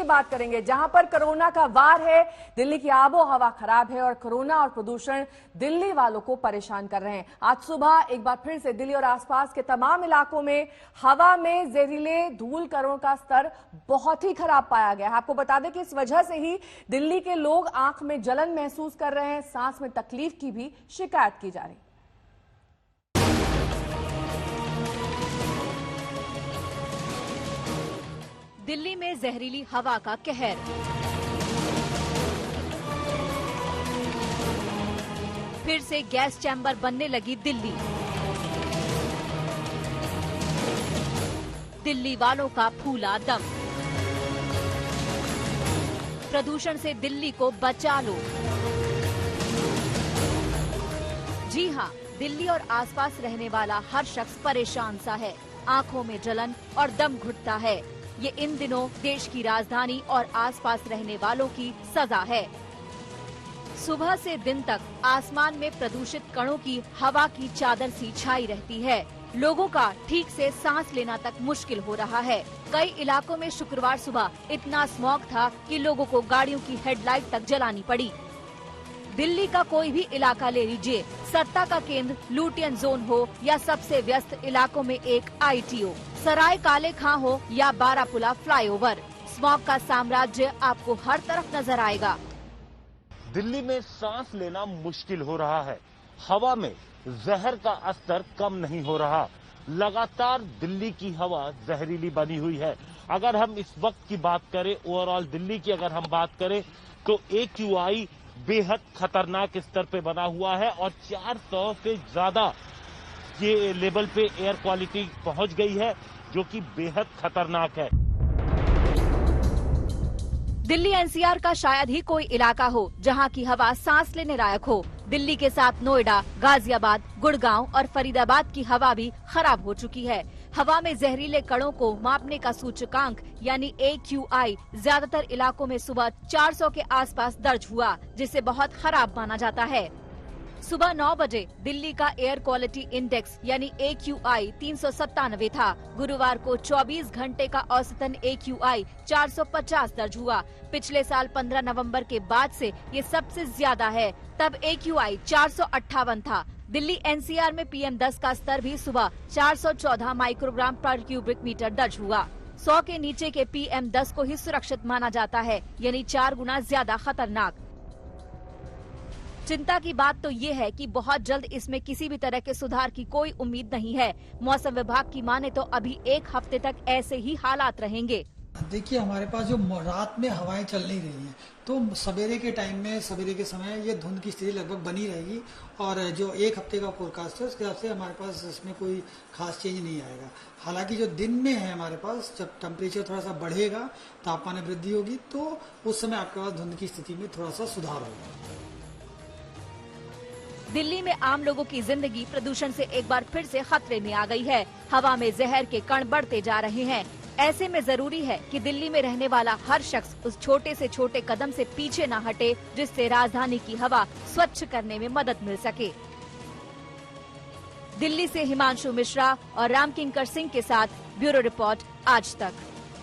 बात करेंगे जहां पर कोरोना का वार है। दिल्ली की आबो हवा खराब है और कोरोना और प्रदूषण दिल्ली वालों को परेशान कर रहे हैं। आज सुबह एक बार फिर से दिल्ली और आसपास के तमाम इलाकों में हवा में जहरीले धूल कणों का स्तर बहुत ही खराब पाया गया है। आपको बता दें कि इस वजह से ही दिल्ली के लोग आंख में जलन महसूस कर रहे हैं, सांस में तकलीफ की भी शिकायत की जा रही है। दिल्ली में जहरीली हवा का कहर। फिर से गैस चैम्बर बनने लगी दिल्ली। दिल्ली वालों का फूला दम। प्रदूषण से दिल्ली को बचा लो। जी हां, दिल्ली और आसपास रहने वाला हर शख्स परेशान सा है। आंखों में जलन और दम घुटता है। ये इन दिनों देश की राजधानी और आसपास रहने वालों की सजा है। सुबह से दिन तक आसमान में प्रदूषित कणों की हवा की चादर सी छाई रहती है। लोगों का ठीक से सांस लेना तक मुश्किल हो रहा है। कई इलाकों में शुक्रवार सुबह इतना स्मॉग था कि लोगों को गाड़ियों की हेडलाइट तक जलानी पड़ी। दिल्ली का कोई भी इलाका ले लीजिए, सत्ता का केंद्र लुटियन जोन हो या सबसे व्यस्त इलाकों में एक ITO, सराय काले खां हो या बारापुला फ्लाईओवर, स्मॉग का साम्राज्य आपको हर तरफ नजर आएगा। दिल्ली में सांस लेना मुश्किल हो रहा है। हवा में जहर का स्तर कम नहीं हो रहा। लगातार दिल्ली की हवा जहरीली बनी हुई है। अगर हम इस वक्त की बात करें, ओवरऑल दिल्ली की अगर हम बात करें तो AQI बेहद खतरनाक स्तर पे बना हुआ है और 400 से ज्यादा ये लेवल पे एयर क्वालिटी पहुंच गई है, जो कि बेहद खतरनाक है। दिल्ली NCR का शायद ही कोई इलाका हो जहां की हवा सांस लेने लायक हो। दिल्ली के साथ नोएडा, गाजियाबाद, गुड़गांव और फरीदाबाद की हवा भी खराब हो चुकी है। हवा में जहरीले कणों को मापने का सूचकांक यानी AQI ज्यादातर इलाकों में सुबह 400 के आसपास दर्ज हुआ, जिसे बहुत खराब माना जाता है। सुबह 9 बजे दिल्ली का एयर क्वालिटी इंडेक्स यानी AQI 397 था। गुरुवार को 24 घंटे का औसतन AQI 450 दर्ज हुआ। पिछले साल 15 नवंबर के बाद से ये सबसे ज्यादा है। तब AQI 458 था। दिल्ली NCR में PM10 का स्तर भी सुबह 414 माइक्रोग्राम पर क्यूबिक मीटर दर्ज हुआ। 100 के नीचे के PM10 को ही सुरक्षित माना जाता है, यानी 4 गुना ज्यादा खतरनाक। चिंता की बात तो ये है कि बहुत जल्द इसमें किसी भी तरह के सुधार की कोई उम्मीद नहीं है। मौसम विभाग की माने तो अभी 1 हफ्ते तक ऐसे ही हालात रहेंगे। देखिए, हमारे पास जो रात में हवाएं चल नहीं रही हैं, तो सवेरे के टाइम में, सवेरे के समय ये धुंध की स्थिति लगभग बनी रहेगी और जो 1 हफ्ते का फोरकास्ट है उसके हिसाब से हमारे पास इसमें कोई खास चेंज नहीं आएगा। हालांकि जो दिन में है हमारे पास, जब टेम्परेचर थोड़ा सा बढ़ेगा, तापमान में वृद्धि होगी, तो उस समय आपके पास धुंध की स्थिति में थोड़ा सा सुधार होगा। दिल्ली में आम लोगों की जिंदगी प्रदूषण से एक बार फिर से खतरे में आ गई है। हवा में जहर के कण बढ़ते जा रहे हैं। ऐसे में जरूरी है कि दिल्ली में रहने वाला हर शख्स उस छोटे से छोटे कदम से पीछे न हटे, जिससे राजधानी की हवा स्वच्छ करने में मदद मिल सके। दिल्ली से हिमांशु मिश्रा और रामकिंकर सिंह के साथ ब्यूरो रिपोर्ट, आज तक।